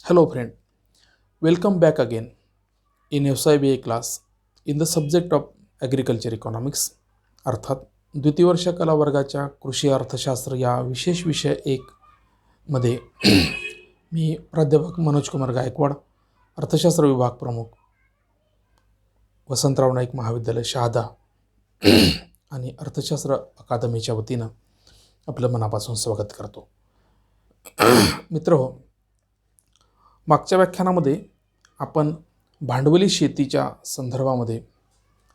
Hello friend, welcome back again in SIBA class in the subject of agriculture economics. अर्थात द्वितीय वर्ष कला वर्गाच्या कृषी अर्थशास्त्र या विशेष विषय 1 मध्ये मी प्राध्यापक मनोज कुमार गायकवाड, अर्थशास्त्र विभाग प्रमुख, वसंतराव नाईक महाविद्यालय शहादा आणि अर्थशास्त्र अकादमीच्या वतीनं आपलं मनापासून स्वागत करतो. मित्रहो, मागच्या व्याख्यानामध्ये आपण भांडवली शेतीच्या संदर्भामध्ये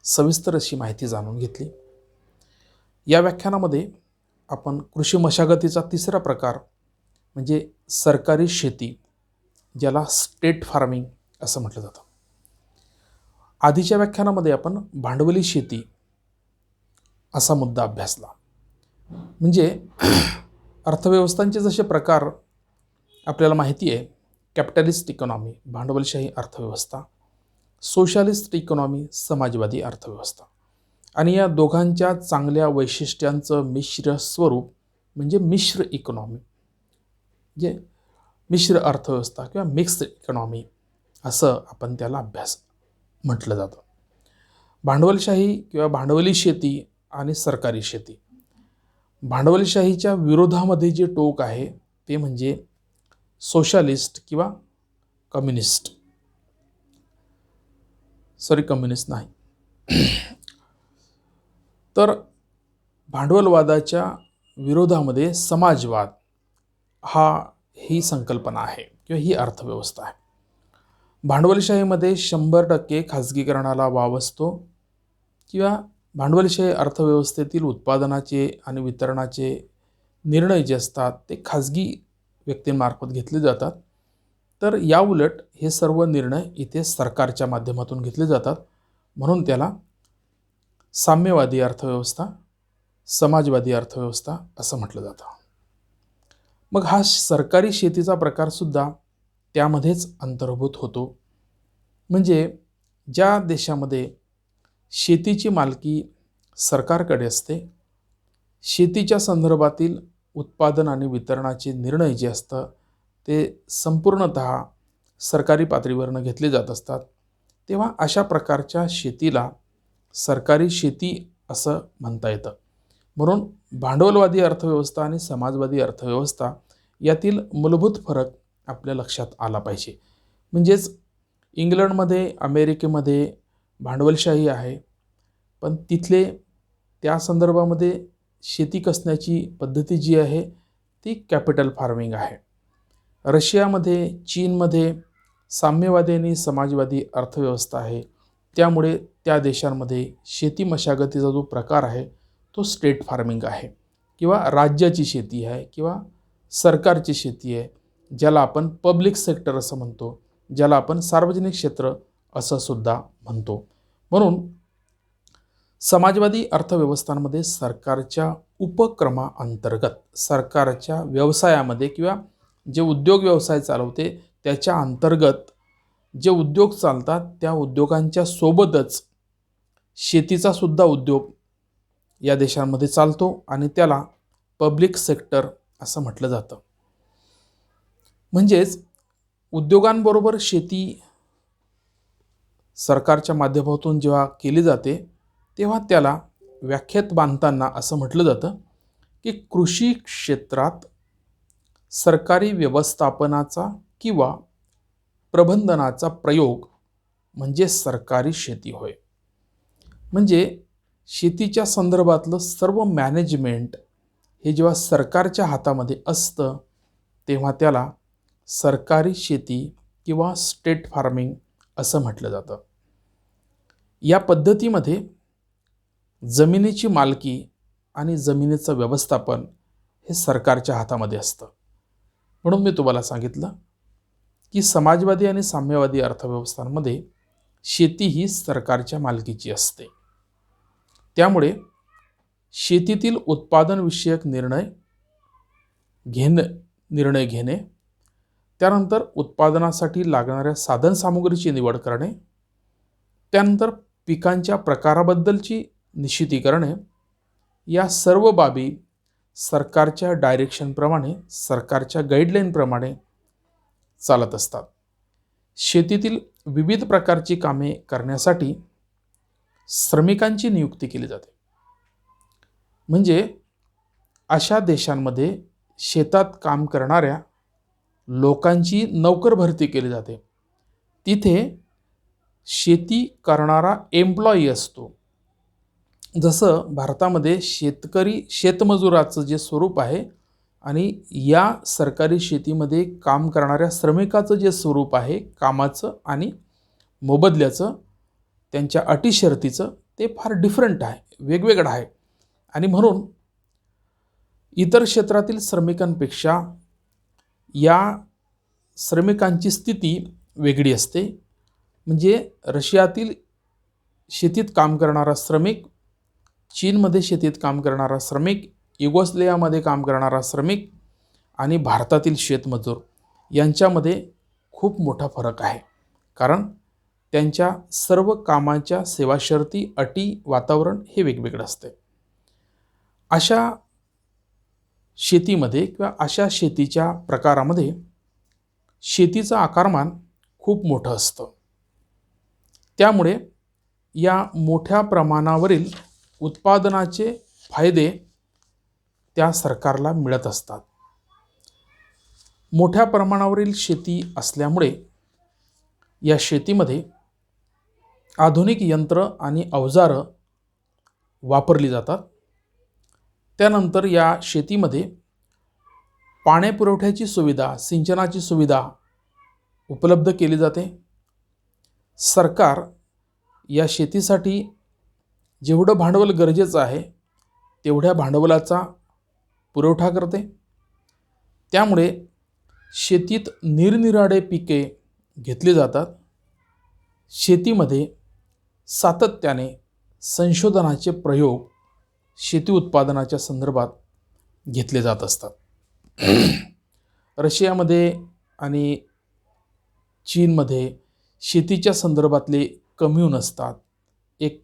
सविस्तर अशी माहिती जाणून घेतली. या व्याख्यानामध्ये आपण कृषी मशागतीचा तिसरा प्रकार म्हणजे सरकारी शेती, ज्याला स्टेट फार्मिंग असं म्हटलं जातं. आधीच्या व्याख्यानामध्ये आपण भांडवली शेती असा मुद्दा अभ्यासला. म्हणजे अर्थव्यवस्थांचे जसे प्रकार आपल्याला माहिती आहे, कॅपिटलिस्ट इकॉनॉमी भांडवलशाही अर्थव्यवस्था, सोशलिस्ट इकॉनॉमी समाजवादी अर्थव्यवस्था, आणि या दोघांच्या चांगल्या वैशिष्ट्यांचं मिश्र स्वरूप म्हणजे मिश्र इकॉनॉमी, म्हणजे मिश्र अर्थव्यवस्था किंवा मिक्स्ड इकॉनॉमी असं आपण त्याला अभ्यास म्हटलं जातं. भांडवलशाही किंवा भांडवली शेती आणि सरकारी शेती, भांडवलशाहीच्या विरोधामध्ये जे टोक आहे ते म्हणजे सोशलिस्ट किंवा कम्युनिस्ट नाही तर भांडवलवादाच्या विरोधामध्ये समाजवाद ही संकल्पना आहे किंवा ही अर्थव्यवस्था आहे. भांडवलशाहीमध्ये 100% खाजगीकरणाला वाव असतो किंवा भांडवलशाही अर्थव्यवस्थेतील उत्पादनाचे आणि वितरणाचे निर्णय जे असतात ते खाजगी व्यक्तींमार्फत घेतले जातात. तर या उलट हे सर्व निर्णय इथे सरकारच्या माध्यमातून घेतले जातात. म्हणून त्याला साम्यवादी अर्थव्यवस्था, समाजवादी अर्थव्यवस्था असं म्हटलं जातं. मग हा सरकारी शेतीचा प्रकारसुद्धा त्यामध्येच अंतर्भूत होतो. म्हणजे ज्या देशामध्ये शेतीची मालकी सरकारकडे असते, शेतीच्या संदर्भातील उत्पादन आणि वितरणाचे निर्णय जे असतं ते संपूर्णतः सरकारी पातळीवरनं घेतले जात असतात, तेव्हा अशा प्रकारच्या शेतीला सरकारी शेती असं म्हणता येतं. म्हणून भांडवलवादी अर्थव्यवस्था आणि समाजवादी अर्थव्यवस्था यातील मूलभूत फरक आपल्या लक्षात आला पाहिजे. म्हणजेच इंग्लंडमध्ये, अमेरिकेमध्ये भांडवलशाही आहे, पण तिथले त्या संदर्भामध्ये शेती कसण्याची पद्धती जी आहे ती कॅपिटल फार्मिंग आहे. रशियामध्ये, चीनमध्ये साम्यवादी आणि समाजवादी अर्थव्यवस्था आहे. त्यामुळे त्या देशांमध्ये शेती मशागतीचा जो प्रकार आहे तो स्टेट फार्मिंग आहे किंवा राज्याची शेती आहे किंवा सरकारची शेती आहे, ज्याला आपण पब्लिक सेक्टर असं म्हणतो, ज्याला आपण सार्वजनिक क्षेत्र असं सुद्धा म्हणतो. म्हणून समाजवादी अर्थव्यवस्थांमध्ये सरकारच्या उपक्रमाअंतर्गत, सरकारच्या व्यवसायामध्ये किंवा जे उद्योग व्यवसाय चालवते त्याच्या अंतर्गत जे उद्योग चालतात त्या उद्योगांच्या सोबतच शेतीचा सुद्धा उद्योग या देशांमध्ये चालतो आणि त्याला पब्लिक सेक्टर असं म्हटलं जातं. म्हणजेच उद्योगांबरोबर शेती सरकारच्या माध्यमातून जेव्हा केली जाते तेव्हा त्याला व्याख्येत बांधताना असं म्हटलं जातं की कृषी क्षेत्रात सरकारी व्यवस्थापनाचा किंवा प्रबंधनाचा प्रयोग म्हणजे सरकारी शेती होय. म्हणजे शेतीच्या संदर्भातलं सर्व मॅनेजमेंट हे जेव्हा सरकारच्या हातामध्ये असतं तेव्हा त्याला सरकारी शेती किंवा स्टेट फार्मिंग असं म्हटलं जातं. या पद्धतीमध्ये जमिनीची मालकी आणि जमिनीचं व्यवस्थापन हे सरकारच्या हातामध्ये असतं. म्हणून मी तुम्हाला सांगितलं की समाजवादी आणि साम्यवादी अर्थव्यवस्थांमध्ये शेती ही सरकारच्या मालकीची असते. त्यामुळे शेतीतील उत्पादनविषयक निर्णय घेणे, त्यानंतर उत्पादनासाठी लागणाऱ्या साधनसामुग्रीची निवड करणे, त्यानंतर पिकांच्या प्रकाराबद्दलची निश्चिती करणे, या सर्व बाबी सरकारच्या डायरेक्शनप्रमाणे, सरकारच्या गाईडलाईनप्रमाणे चालत असतात. शेतीतील विविध प्रकारची कामे करण्यासाठी श्रमिकांची नियुक्ती केली जाते. म्हणजे अशा देशांमध्ये शेतात काम करणाऱ्या लोकांची नोकर भरती केली जाते. तिथे शेती करणारा एम्प्लॉई असतो. जसं भारतामध्ये शेतकरी शेतमजुराचं जे स्वरूप आहे आणि या सरकारी शेतीमध्ये काम करणाऱ्या श्रमिकाचं जे स्वरूप आहे कामाचं आणि मोबदल्याचं, त्यांच्या अटी शर्तीचं, ते फार डिफरंट आहे, वेगवेगळं आहे. आणि म्हणून इतर क्षेत्रातील श्रमिकांपेक्षा या श्रमिकांची स्थिती वेगळी असते. म्हणजे रशियातील शेतीत काम करणारा श्रमिक, चीनमध्ये शेतीत काम करणारा श्रमिक, युगोस्लेवियामध्ये काम करणारा श्रमिक आणि भारतातील शेतमजूर यांच्यामध्ये खूप मोठा फरक आहे. कारण त्यांच्या सर्व कामाच्या सेवाशर्ती, अटी, वातावरण हे वेगवेगळं असते. अशा शेतीमध्ये किंवा अशा शेतीच्या प्रकारामध्ये शेतीचं आकारमान खूप मोठं असतं. त्यामुळे या मोठ्या प्रमाणावरील उत्पादनाचे फायदे त्या सरकारला मिळत असतात. मोठ्या प्रमाणावरील शेती असल्यामुळे या शेतीमध्ये आधुनिक यंत्र आणि अवजारं वापरली जातात. त्यानंतर या शेतीमध्ये पाण्यापुरवठ्याची सुविधा, सिंचनाची सुविधा उपलब्ध केली जाते. सरकार या शेतीसाठी जेवढं भांडवल गरजेचं आहे तेवढ्या भांडवलाचा पुरवठा करते. त्यामुळे शेतीत निरनिराळे पिके घेतली जातात. शेतीमध्ये सातत्याने संशोधनाचे प्रयोग शेती उत्पादनाच्या संदर्भात घेतले जात असतात. रशियामध्ये आणि चीनमध्ये शेतीच्या संदर्भातले कम्यून असतात. एक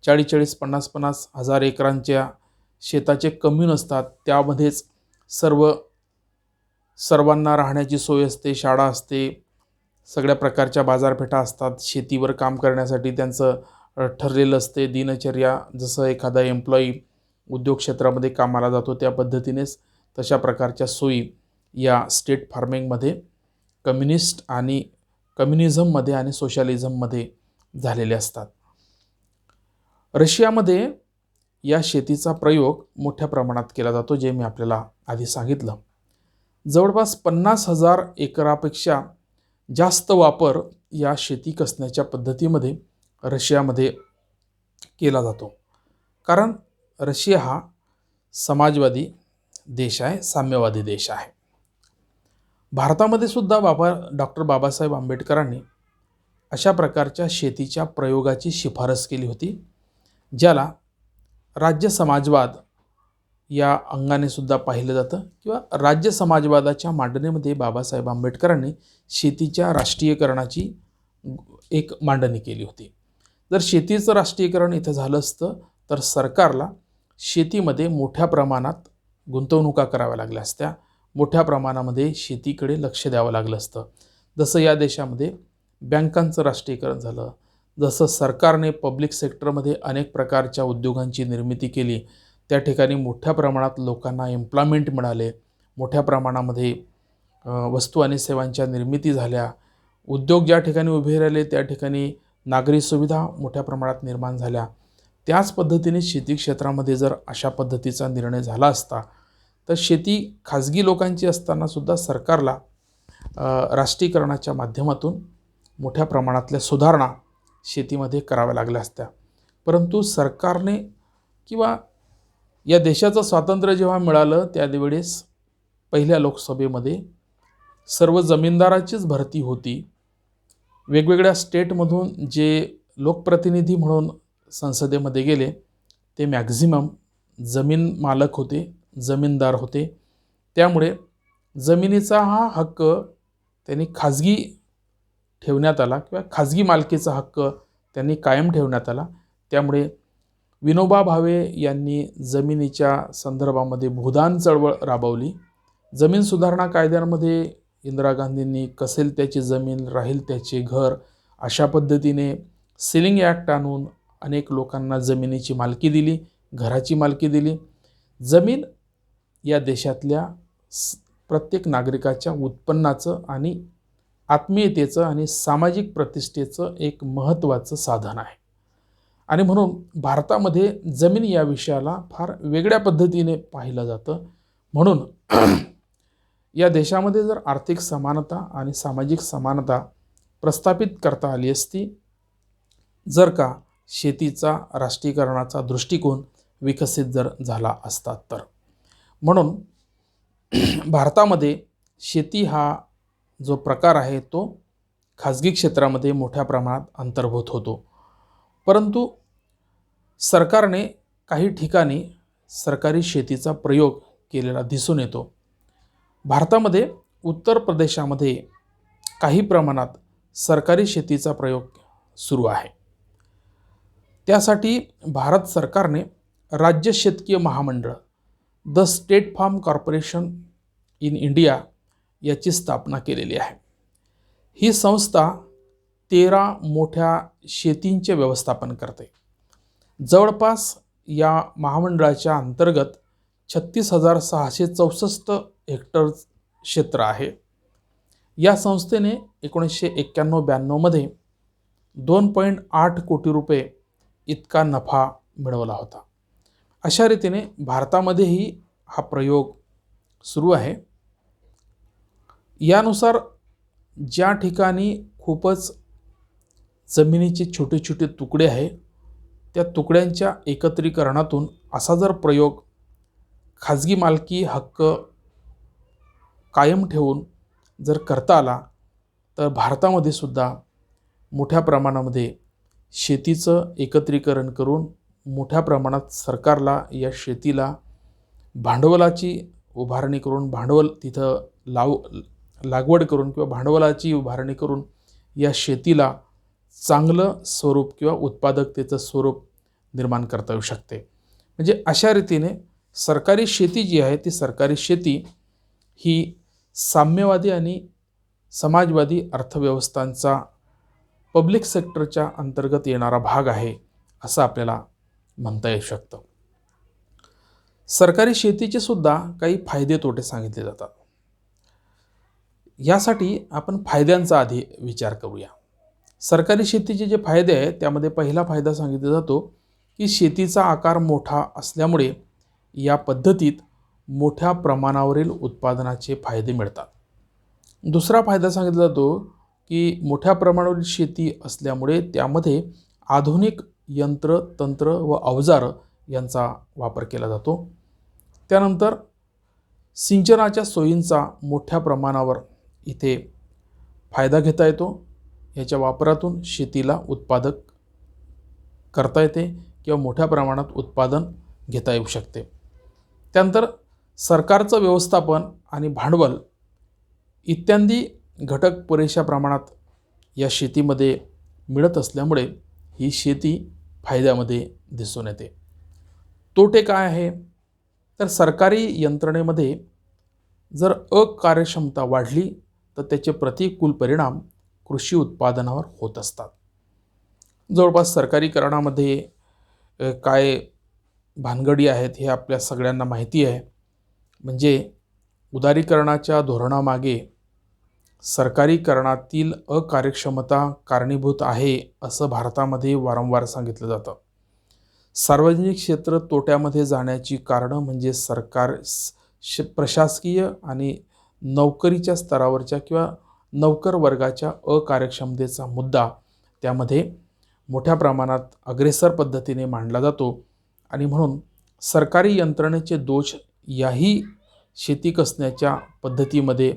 40-50 हजार एकरांच्या शेताचे कम्यून असतात. त्यामध्येच सर्वांना राहण्याची सोय असते, शाळा असते, सगळ्या प्रकारच्या बाजारपेठा असतात. शेतीवर काम करण्यासाठी त्यांचं ठरलेलं असते दिनचर्या. जसं एखादा एम्प्लॉई उद्योग क्षेत्रामध्ये कामाला जातो त्या पद्धतीनेच तशा प्रकारच्या सोयी या स्टेट फार्मिंगमध्ये कम्युनिझममध्ये आणि सोशलिझममध्ये झालेले असतात. रशियामध्ये या शेतीचा प्रयोग मोठ्या प्रमाणात केला जातो, जे मी आपल्याला आधी सांगितलं. जवळपास 50,000 एकरापेक्षा जास्त वापर या शेती कसण्याच्या पद्धतीमध्ये रशियामध्ये केला जातो. कारण रशिया हा समाजवादी देश आहे, साम्यवादी देश आहे. भारतामध्ये सुद्धा डॉक्टर बाबासाहेब आंबेडकरांनी अशा प्रकारच्या शेतीच्या प्रयोगाची शिफारस केली होती, ज्याला राज्य समाजवाद या अंगाने सुद्धा पाहिलं जातं. किंवा राज्य समाजवादाच्या मांडणीमध्ये बाबासाहेब आंबेडकरांनी शेतीच्या राष्ट्रीयकरणाची एक मांडणी केली होती. जर शेतीचं राष्ट्रीयकरण इथं झालं असतं तर सरकारला शेतीमध्ये मोठ्या प्रमाणात गुंतवणुका कराव्या लागल्या असत्या, मोठ्या प्रमाणामध्ये शेतीकडे लक्ष द्यावं लागलं असतं. जसं या देशामध्ये बँकांचं राष्ट्रीयकरण झालं, जसं सरकारने पब्लिक सेक्टरमध्ये अनेक प्रकारच्या उद्योगांची निर्मिती केली, त्या ठिकाणी मोठ्या प्रमाणात लोकांना एम्प्लॉयमेंट मिळाले, मोठ्या प्रमाणामध्ये वस्तू आणि सेवांच्या निर्मिती झाल्या, उद्योग ज्या ठिकाणी उभे राहिले त्या ठिकाणी नागरी सुविधा मोठ्या प्रमाणात निर्माण झाल्या. त्याच पद्धतीने शेती क्षेत्रामध्ये जर अशा पद्धतीचा निर्णय झाला असता तर शेती खाजगी लोकांची असतानासुद्धा सरकारला राष्ट्रीयकरणाच्या माध्यमातून मोठ्या प्रमाणातल्या सुधारणा शेतीमध्ये कराव्या लागल्या असत्या. परंतु सरकारने किंवा या देशाचं स्वातंत्र्य जेव्हा मिळालं त्यावेळेस पहिल्या लोकसभेमध्ये सर्व जमीनदाराचीच भरती होती. वेगवेगळ्या स्टेटमधून जे लोकप्रतिनिधी म्हणून संसदेमध्ये गेले ते मॅक्झिमम जमीन मालक होते, जमीनदार होते. त्यामुळे जमिनीचा हा हक्क त्यांनी खाजगी ठेवण्यात आला किंवा खाजगी मालकीचा हक्क त्यांनी कायम ठेवण्यात आला. त्यामुळे विनोबा भावे यांनी जमिनीच्या संदर्भामध्ये भूदान चळवळ राबवली. जमीन सुधारणा कायद्यांमध्ये इंदिरा गांधींनी कसेल त्याची जमीन राहील त्याचे घर अशा पद्धतीने सिलिंग ॲक्ट आणून अनेक लोकांना जमिनीची मालकी दिली, घराची मालकी दिली. जमीन या देशातल्या प्रत्येक नागरिकाच्या उत्पन्नाचं आणि आत्मीयतेचं आणि सामाजिक प्रतिष्ठेचं एक महत्त्वाचं साधन आहे. आणि म्हणून भारतामध्ये जमीन या विषयाला फार वेगळ्या पद्धतीने पाहिलं जातं. म्हणून या देशामध्ये जर आर्थिक समानता आणि सामाजिक समानता प्रस्थापित करता आली असती, जर का शेतीचा राष्ट्रीकरणाचा दृष्टिकोन विकसित जर झाला असता तर. म्हणून भारतामध्ये शेती हा जो प्रकार आहे तो खाजगी क्षेत्रामध्ये मोठ्या प्रमाणात अंतर्भूत होतो. परंतु सरकारने काही ठिकाणी सरकारी शेतीचा प्रयोग केलेला दिसून येतो. भारतामध्ये उत्तर प्रदेशामध्ये काही प्रमाणात सरकारी शेतीचा प्रयोग सुरू आहे. त्यासाठी भारत सरकारने राज्य शेतकीय महामंडळ the state farm corporation in India याची स्थापना केलेली आहे. ही संस्था 13 मोठ्या शेतींचे व्यवस्थापन करते. जवळपास या महामंडळाच्या अंतर्गत 36,664 हेक्टर क्षेत्र आहे. या संस्थेने 1991-92 मध्ये 2.8 कोटी रुपये इतका नफा मिळवला होता. अशा रीतीने भारतामध्येही हा प्रयोग सुरू आहे. यानुसार ज्या ठिकाणी खूपच जमिनीचे छोटे छोटे तुकडे आहे, त्या तुकड्यांच्या एकत्रीकरणातून असा जर प्रयोग खाजगी मालकी हक्क कायम ठेवून जर करता आला तर भारतामध्ये सुद्धा मोठ्या प्रमाणामध्ये शेतीचं एकत्रीकरण करून मोठ्या प्रमाणात सरकारला या शेतीला भांडवलाची उभारणी करून भांडवल तिथं लागवड करून किंवा भांडवलाची उभारणी करून या शेतीला चांगलं स्वरूप किंवा उत्पादकतेचं स्वरूप निर्माण करता येऊ शकते. म्हणजे अशा रीतीने सरकारी शेती जी आहे ती सरकारी शेती ही साम्यवादी आणि समाजवादी अर्थव्यवस्थांचा पब्लिक सेक्टरच्या अंतर्गत येणारा भाग आहे असं आपल्याला म्हणता येऊ शकतं. सरकारी शेतीचे सुद्धा काही फायदे तोटे सांगितले जातात. यासाठी आपण फायद्यांचा आधी विचार करूया. सरकारी शेतीचे जे फायदे आहेत त्यामध्ये पहिला फायदा सांगितला जातो की शेतीचा आकार मोठा असल्यामुळे या पद्धतीत मोठ्या प्रमाणावरील उत्पादनाचे फायदे मिळतात. दुसरा फायदा सांगितला जातो की मोठ्या प्रमाणावरील शेती असल्यामुळे त्यामध्ये आधुनिक यंत्र तंत्र व अवजार यांचा वापर केला जातो. त्यानंतर सिंचनाच्या सोयींचा मोठ्या प्रमाणावर इथे फायदा घेता येतो. याच्या वापरातून शेतीला उत्पादक करता येते किंवा मोठ्या प्रमाणात उत्पादन घेता येऊ शकते. त्यानंतर सरकारचं व्यवस्थापन आणि भांडवल इत्यादी घटक पुरेशा प्रमाणात या शेतीमध्ये मिळत असल्यामुळे ही शेती फायद्यामध्ये दिसून येते. तोटे काय आहे तर सरकारी यंत्रणेमध्ये जर अकार्यक्षमता वाढली तर त्याचे प्रतिकूल परिणाम कृषी उत्पादनावर होत असतात. जवळपास सरकारीकरणामध्ये काय भानगडी आहेत हे आपल्या सगळ्यांना माहिती आहे. म्हणजे उदारीकरणाच्या धोरणामागे सरकारीकरणातील अकार्यक्षमता कारणीभूत आहे असं भारतामध्ये वारंवार सांगितलं जातं. सार्वजनिक क्षेत्र तोट्यामध्ये जाण्याची कारणं म्हणजे प्रशासकीय आणि नोकरीच्या स्तरावरच्या किंवा नौकर वर्गाच्या अकार्यक्षमतेचा मुद्दा त्यामध्ये मोठ्या प्रमाणात अग्रेसर पद्धतीने मांडला जातो. आणि म्हणून सरकारी यंत्रणेचे दोष याही शेती कसण्याच्या पद्धतीमध्ये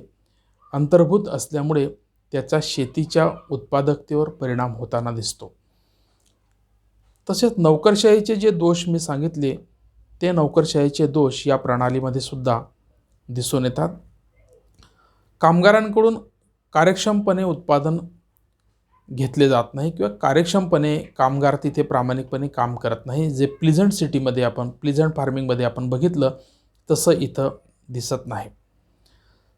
अंतर्भूत असल्यामुळे त्याचा शेतीच्या उत्पादकतेवर परिणाम होताना दिसतो. तसेच नोकरशाहीचे जे दोष मी सांगितले ते नोकरशाहीचे दोष या प्रणालीमध्ये सुद्धा दिसून येतात. कामगारांकडून कार्यक्षमपणे उत्पादन घेतले जात नाही किंवा कार्यक्षमपणे कामगार तिथे प्रामाणिकपणे काम करत नाही. जे प्लीझंट फार्मिंगमध्ये आपण बघितलं तसं इथं दिसत नाही.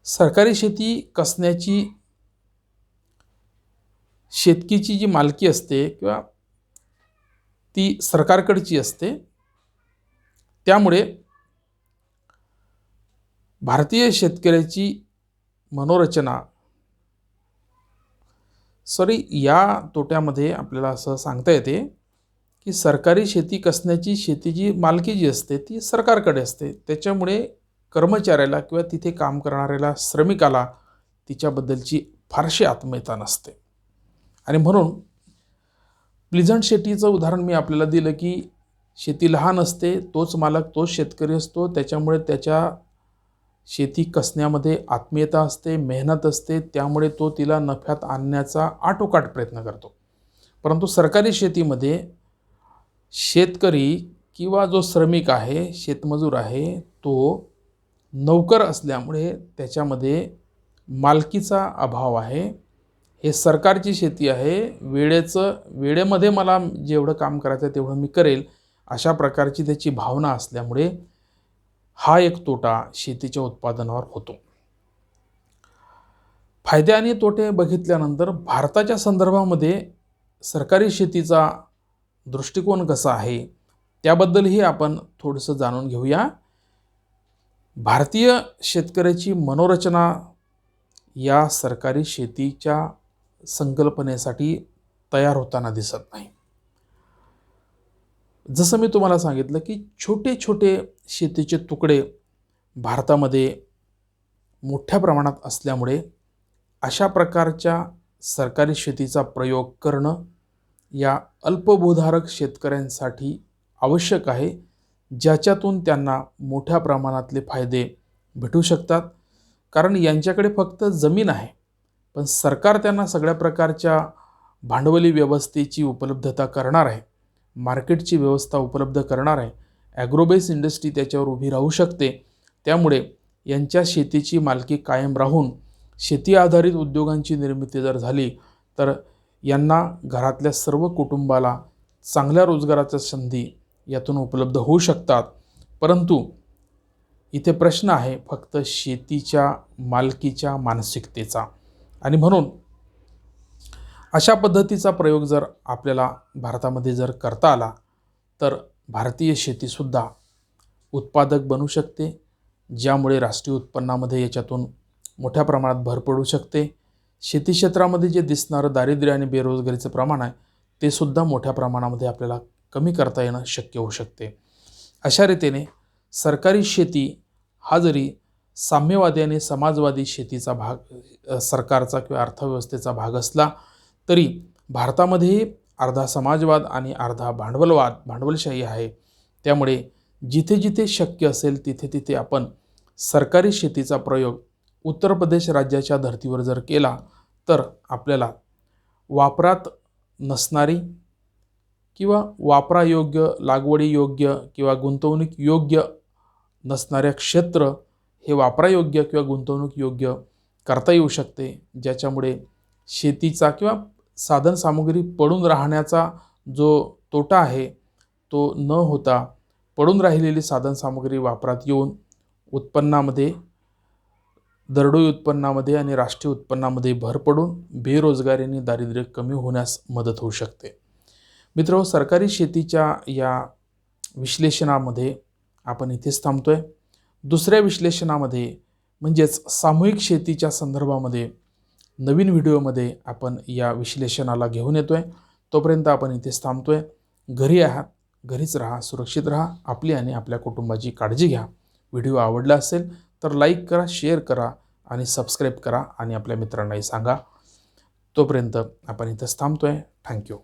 सरकारी शेती कसण्याची शेतकीची जी मालकी असते किंवा ती सरकारकडची असते, त्यामुळे भारतीय शेतकऱ्याची मनोरचना या तोट्यामध्ये आपल्याला असं सांगता येते की सरकारी शेती कसण्याची शेतीची मालकी जी असते ती सरकारकडे असते, त्याच्यामुळे कर्मचाऱ्याला किंवा तिथे काम करणाऱ्याला श्रमिकाला तिच्याबद्दलची फारशी आत्मीयता नसते. आणि म्हणून प्लीझंट शेतीचं उदाहरण मी आपल्याला दिलं की शेती लहान असते, तोच मालक तोच शेतकरी असतो, त्याच्यामुळे त्याच्या शेती कसण्यामध्ये आत्मीयता असते, मेहनत असते, त्यामुळे तो तिला नफ्यात आणण्याचा आटोकाट प्रयत्न करतो. परंतु सरकारी शेतीमध्ये शेतकरी किंवा जो श्रमिक आहे, शेतमजूर आहे, तो नौकर असल्यामुळे त्याच्यामध्ये मालकीचा अभाव आहे. हे सरकारची शेती आहे, वेळेमध्ये मला जेवढं काम करायचं आहे तेवढं मी करेल, अशा प्रकारची त्याची भावना असल्यामुळे हा एक तोटा शेतीच्या उत्पादनावर होतो. फायदे आणि तोटे बघितल्यानंतर भारताच्या संदर्भामध्ये सरकारी शेतीचा दृष्टिकोन कसा आहे त्याबद्दलही आपण थोडंसं जाणून घेऊया. भारतीय शेतकऱ्याची मनोरचना या सरकारी शेतीच्या संकल्पनेसाठी तयार होताना दिसत नाही. जसं मी तुम्हाला सांगितलं की छोटे छोटे शेतीचे तुकडे भारतामध्ये मोठ्या प्रमाणात असल्यामुळे अशा प्रकारच्या सरकारी शेतीचा प्रयोग करणं या अल्पभूधारक शेतकऱ्यांसाठी आवश्यक आहे, ज्याच्यातून त्यांना मोठ्या प्रमाणातले फायदे भेटू शकतात. कारण यांच्याकडे फक्त जमीन आहे, पण सरकार त्यांना सगळ्या प्रकारच्या भांडवली व्यवस्थेची उपलब्धता करणार आहे, मार्केटची व्यवस्था उपलब्ध करणार आहे, ॲग्रोबेस इंडस्ट्री त्याच्यावर उभी राहू शकते. त्यामुळे यांच्या शेतीची मालकी कायम राहून शेती आधारित उद्योगांची निर्मिती जर झाली तर यांना घरातल्या सर्व कुटुंबाला चांगल्या रोजगाराच्या संधी यातून उपलब्ध होऊ शकतात. परंतु इथे प्रश्न आहे फक्त शेतीच्या मालकीच्या मानसिकतेचा. आणि म्हणून अशा पद्धतीचा प्रयोग जर आपल्याला भारतामध्ये जर करता आला तर भारतीय शेतीसुद्धा उत्पादक बनू शकते, ज्यामुळे राष्ट्रीय उत्पन्नामध्ये याच्यातून मोठ्या प्रमाणात भर पडू शकते. शेती क्षेत्रामध्ये जे दिसणारं दारिद्र्य आणि बेरोजगारीचं प्रमाण आहे ते सुद्धा मोठ्या प्रमाणामध्ये आपल्याला कमी करता येणं शक्य होऊ शकते. अशा रीतीने सरकारी शेती हा जरी साम्यवादी आणि समाजवादी शेतीचा भाग, सरकारचा किंवा अर्थव्यवस्थेचा भाग असला तरी भारतामध्ये अर्धा समाजवाद आणि अर्धा भांडवलशाही आहे. त्यामुळे जिथे जिथे शक्य असेल तिथे तिथे आपण सरकारी शेतीचा प्रयोग उत्तर प्रदेश राज्याच्या धर्तीवर जर केला तर आपल्याला वापरात नसणारी किंवा वापरायोग्य, लागवडीयोग्य किंवा गुंतवणूक योग्य नसणाऱ्या क्षेत्र हे वापरायोग्य किंवा गुंतवणूक योग्य करता येऊ शकते, ज्याच्यामुळे शेतीचा किंवा साधनसामुग्री पडून राहण्याचा जो तोटा आहे तो न होता पडून राहिलेली साधनसामुग्री वापरात येऊन उत्पन्नामध्ये, दरडोई उत्पन्नामध्ये आणि राष्ट्रीय उत्पन्नामध्ये भर पडून बेरोजगारी आणि दारिद्र्य कमी होण्यास मदत होऊ शकते. मित्रांनो, सरकारी शेतीच्या या विश्लेषणामध्ये आपण इथेच थांबतोय. दुसऱ्या विश्लेषणामध्ये म्हणजेच सामूहिक शेतीच्या संदर्भामध्ये नवीन व्हिडिओमध्ये आपण या विश्लेषणाला घेऊन येतोय. तोपर्यंत आपण इथेच थांबतोय. घरी आहात, घरीच राहा, सुरक्षित राहा, आपली आणि आपल्या कुटुंबाची काळजी घ्या. व्हिडिओ आवडला असेल तर लाईक करा, शेअर करा आणि सबस्क्राईब करा आणि आपल्या मित्रांनाही सांगा. तोपर्यंत आपण इथेच थांबतोय. थँक्यू.